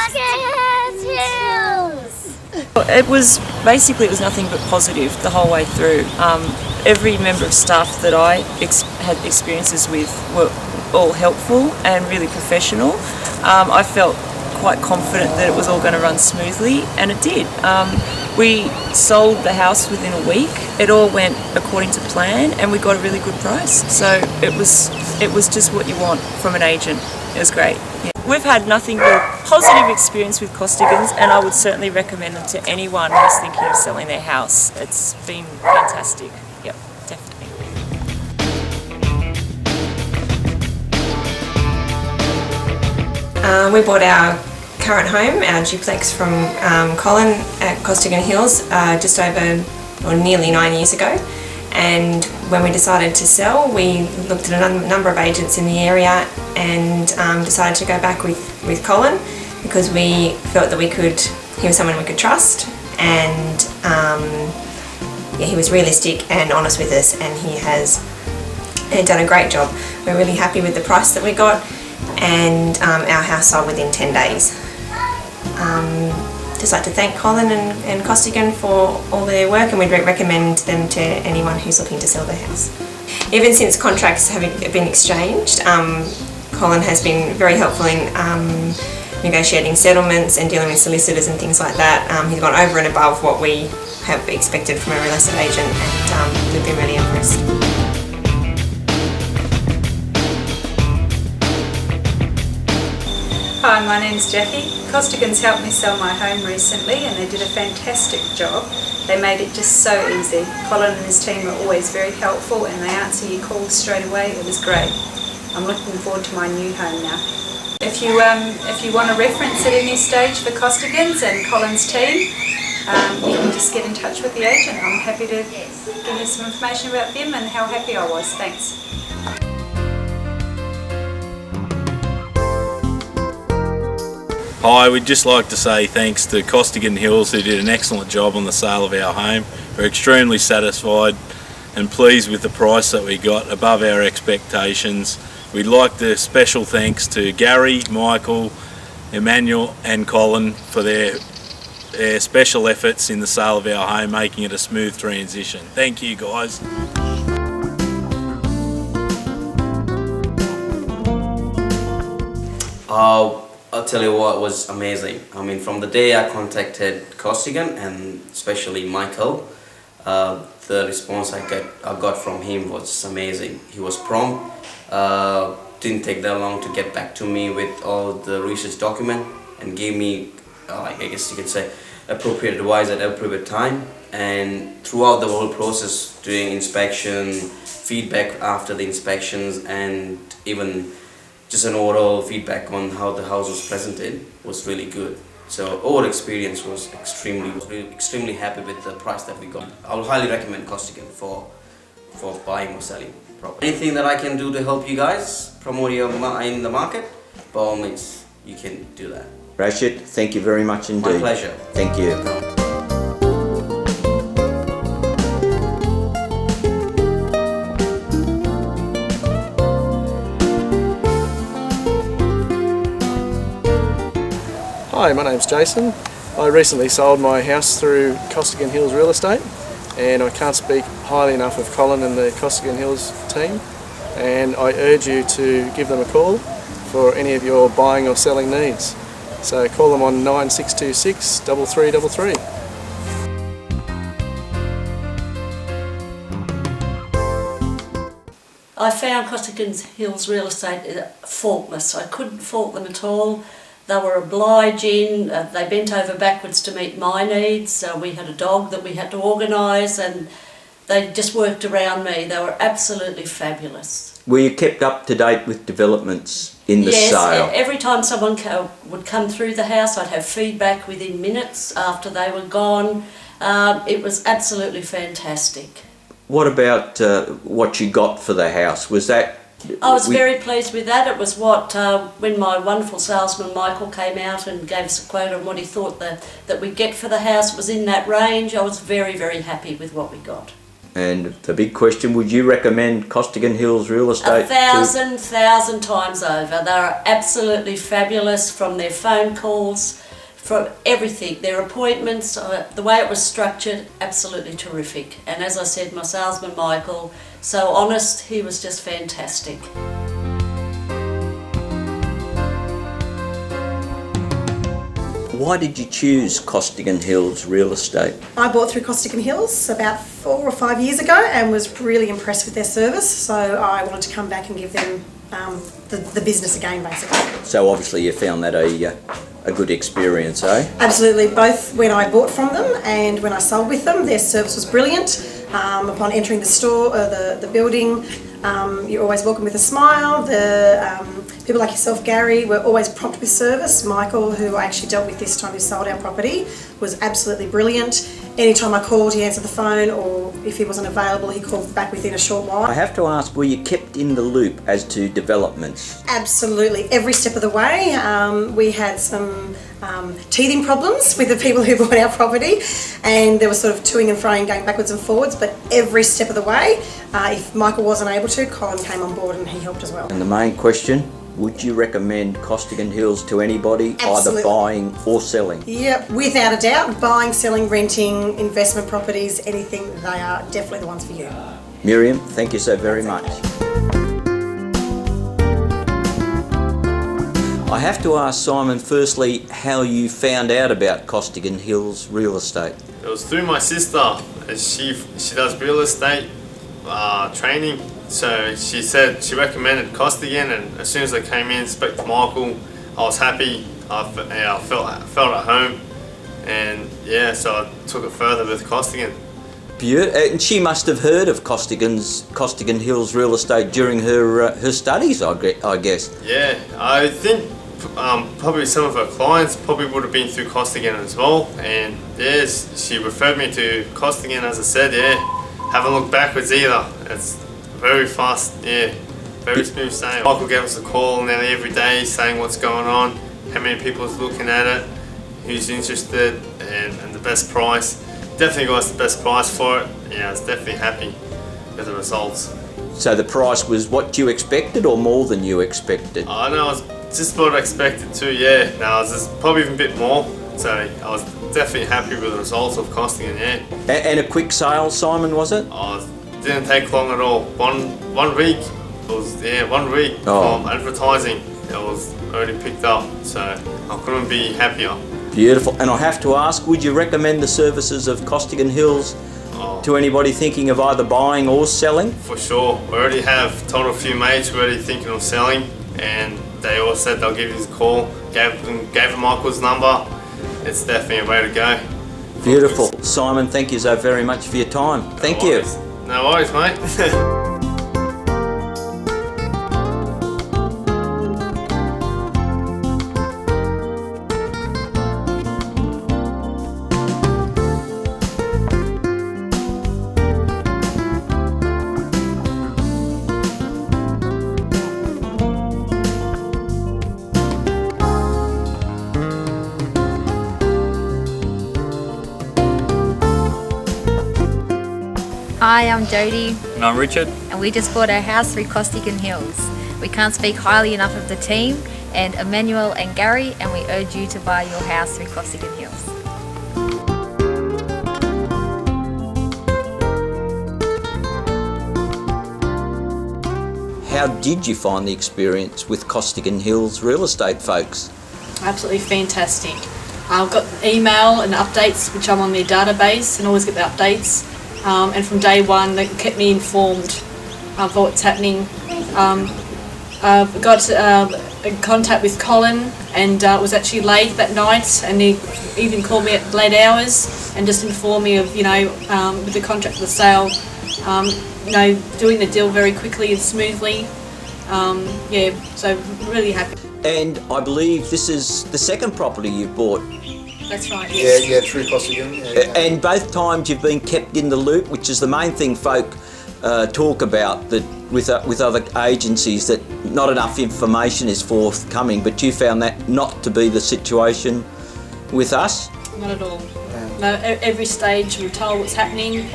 Costigan Hills! It was nothing but positive the whole way through. Every member of staff that I had experiences with were all helpful and really professional. I felt quite confident that it was all going to run smoothly, and it did. We sold the house within a week. It all went according to plan, and we got a really good price. So it was just what you want from an agent. It was great. Yeah. We've had nothing but positive experience with Costigans, and I would certainly recommend them to anyone who's thinking of selling their house. It's been fantastic. Yep, definitely. We bought our current home, our duplex from Colin at Costigan Hills just over or nearly 9 years ago. And when we decided to sell, we looked at a number of agents in the area and decided to go back with Colin because we felt that he was someone we could trust, and he was realistic and honest with us, and he has done a great job. We're really happy with the price that we got, and our house sold within 10 days. Just like to thank Colin and Costigan for all their work, and we'd recommend them to anyone who's looking to sell their house. Even since contracts have been exchanged, Colin has been very helpful in negotiating settlements and dealing with solicitors and things like that. He's gone over and above what we have expected from a real estate agent, and we've been really impressed. Hi, my name's Jackie. Costigan's helped me sell my home recently, and they did a fantastic job. They made it just so easy. Colin and his team are always very helpful, and they answer your calls straight away. It was great. I'm looking forward to my new home now. If you want a reference at any stage for Costigans and Colin's team, you can just get in touch with the agent. I'm happy to give you some information about them and how happy I was. Thanks. Hi, we'd just like to say thanks to Costigan Hills, who did an excellent job on the sale of our home. We're extremely satisfied and pleased with the price that we got, above our expectations. We'd like to special thanks to Gary, Michael, Emmanuel and Colin for their special efforts in the sale of our home, making it a smooth transition. Thank you, guys. I'll tell you what, was amazing. I mean, from the day I contacted Costigan, and especially Michael, the response I got from him was amazing. He was prompt, didn't take that long to get back to me with all the research document, and gave me, I guess you could say, appropriate advice at appropriate time. And throughout the whole process, doing inspection, feedback after the inspections, and even just an overall feedback on how the house was presented was really good. So overall experience was extremely happy with the price that we got. I will highly recommend Costigan for buying or selling property. Anything that I can do to help you guys promote your in the market, by all means, you can do that. Rashid, thank you very much indeed. My pleasure. Thank you. Hi, my name's Jason. I recently sold my house through Costigan Hills Real Estate, and I can't speak highly enough of Colin and the Costigan Hills team, and I urge you to give them a call for any of your buying or selling needs. So call them on 9626 3333. I found Costigan Hills Real Estate faultless. I couldn't fault them at all. They were obliging, they bent over backwards to meet my needs. We had a dog that we had to organise, and they just worked around me. They were absolutely fabulous. Were you kept up to date with developments in the sale? Yes, every time someone would come through the house, I'd have feedback within minutes after they were gone. It was absolutely fantastic. What about what you got for the house? Was that... I was very pleased with that. It was what, when my wonderful salesman Michael came out and gave us a quote on what he thought that we'd get for the house, it was in that range. I was very, very happy with what we got. And the big question, would you recommend Costigan Hills Real Estate? 1,000 times over. They're absolutely fabulous, from their phone calls, from everything, their appointments, the way it was structured, absolutely terrific. And as I said, my salesman Michael, so honest, he was just fantastic. Why did you choose Costigan Hills Real Estate? I bought through Costigan Hills about 4 or 5 years ago and was really impressed with their service, so I wanted to come back and give them the business again, basically. So obviously you found that a good experience, eh? Absolutely, both when I bought from them and when I sold with them, their service was brilliant. Upon entering the store, the building, you're always welcome with a smile. People like yourself, Gary, were always prompt with service. Michael, who I actually dealt with this time, who sold our property, was absolutely brilliant. Anytime I called, he answered the phone, or if he wasn't available, he called back within a short while. I have to ask, were you kept in the loop as to developments? Absolutely, every step of the way. We had some teething problems with the people who bought our property, and there was sort of toing and froing, going backwards and forwards, but every step of the way, if Michael wasn't able to, Colin came on board and he helped as well. And the main question, would you recommend Costigan Hills to anybody, Absolutely. either buying or selling? Yep, without a doubt, buying, selling, renting, investment properties, anything, they are definitely the ones for you. Miriam, thank you so very much. I have to ask Simon, firstly, how you found out about Costigan Hills Real Estate. It was through my sister. She does real estate training. So she said, she recommended Costigan, and as soon as I came in, spoke to Michael, I was happy. I felt at home, and yeah, so I took it further with Costigan. And she must have heard of Costigan Hills Real Estate during her studies, I guess. Yeah, I think probably some of her clients probably would have been through Costigan as well, and yes, she referred me to Costigan. As I said, yeah, haven't looked backwards either. It's very fast, yeah, very smooth sailing. Michael gave us a call nearly every day saying what's going on, how many people's looking at it, who's interested, and the best price. Definitely got us the best price for it. Yeah, I was definitely happy with the results. So the price was what you expected or more than you expected? Oh no, it was just what I expected too, yeah. No, it was just probably even a bit more. So I was definitely happy with the results of Costigan, yeah. And a quick sale, Simon, was it? Oh, it didn't take long at all. One week, it was, yeah, 1 week from advertising, it was already picked up. So I couldn't be happier. Beautiful. And I have to ask, would you recommend the services of Costigan Hills to anybody thinking of either buying or selling? For sure. We already have told a few mates who are already thinking of selling, and they all said they'll give you a call. Gave them Michael's number. It's definitely a way to go. Beautiful. Simon, thank you so very much for your time. Thank you. No worries, mate. Hi, I'm Jodie, And I'm Richard. and we just bought our house through Costigan Hills. We can't speak highly enough of the team and Emmanuel and Gary, and we urge you to buy your house through Costigan Hills. How did you find the experience with Costigan Hills Real Estate, folks? Absolutely fantastic. I've got email and updates, which I'm on their database and always get the updates. And from day one, they kept me informed of what's happening. I've got in contact with Colin, and it was actually late that night, and he even called me at late hours and just informed me of, with the contract for the sale, doing the deal very quickly and smoothly. Yeah, so really happy. And I believe this is the second property you've bought. That's right, yes. Yeah, through Costigan. And both times you've been kept in the loop, which is the main thing folk talk about, that with other agencies, that not enough information is forthcoming, but you found that not to be the situation with us? Not at all. every stage we're told what's happening.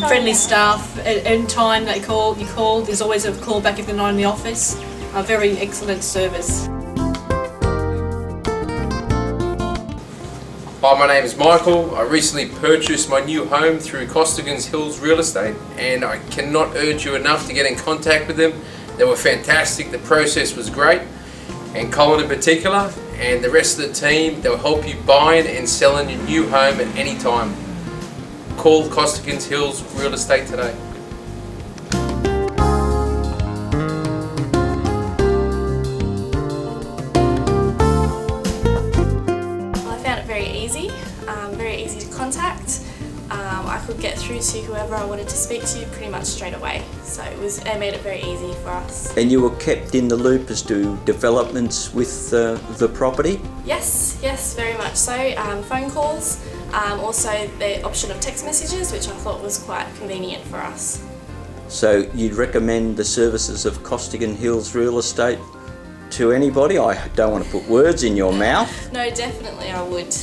Friendly staff, any time they call, you call. There's always a call back if they're not in the office. A very excellent service. Hi, my name is Michael. I recently purchased my new home through Costigan Hills Real Estate, and I cannot urge you enough to get in contact with them. They were fantastic, the process was great, and Colin in particular, and the rest of the team, they'll help you buying and selling your new home at any time. Call Costigan Hills Real Estate today. Very easy to contact. I could get through to whoever I wanted to speak to pretty much straight away, so it made it very easy for us. And you were kept in the loop as to developments with the property? Yes, very much so. Phone calls, also the option of text messages, which I thought was quite convenient for us. So you'd recommend the services of Costigan Hills Real Estate to anybody? I don't want to put words in your mouth. No, definitely I would.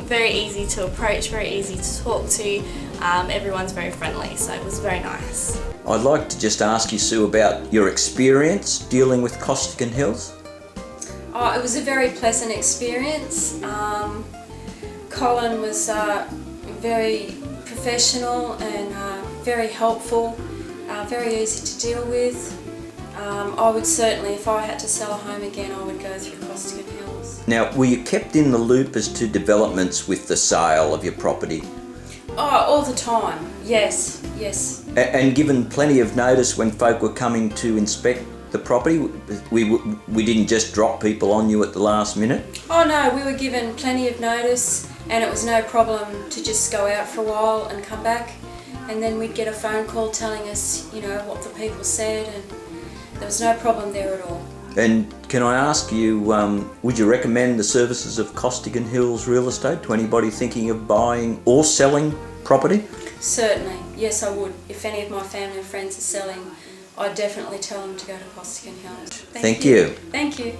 Very easy to approach, very easy to talk to. Everyone's very friendly, so it was very nice. I'd like to just ask you, Sue, about your experience dealing with Costigan Hills. Oh, it was a very pleasant experience. Colin was very professional and very helpful, very easy to deal with. I would certainly, if I had to sell a home again, I would go through Costigan Hills. Now, were you kept in the loop as to developments with the sale of your property? Oh, all the time, yes. And given plenty of notice when folk were coming to inspect the property? We didn't just drop people on you at the last minute? Oh no, we were given plenty of notice, and it was no problem to just go out for a while and come back, and then we'd get a phone call telling us, you know, what the people said, and there was no problem there at all. And can I ask you, would you recommend the services of Costigan Hills Real Estate to anybody thinking of buying or selling property? Certainly, yes I would. If any of my family and friends are selling, I'd definitely tell them to go to Costigan Hills. Thank you. Thank you.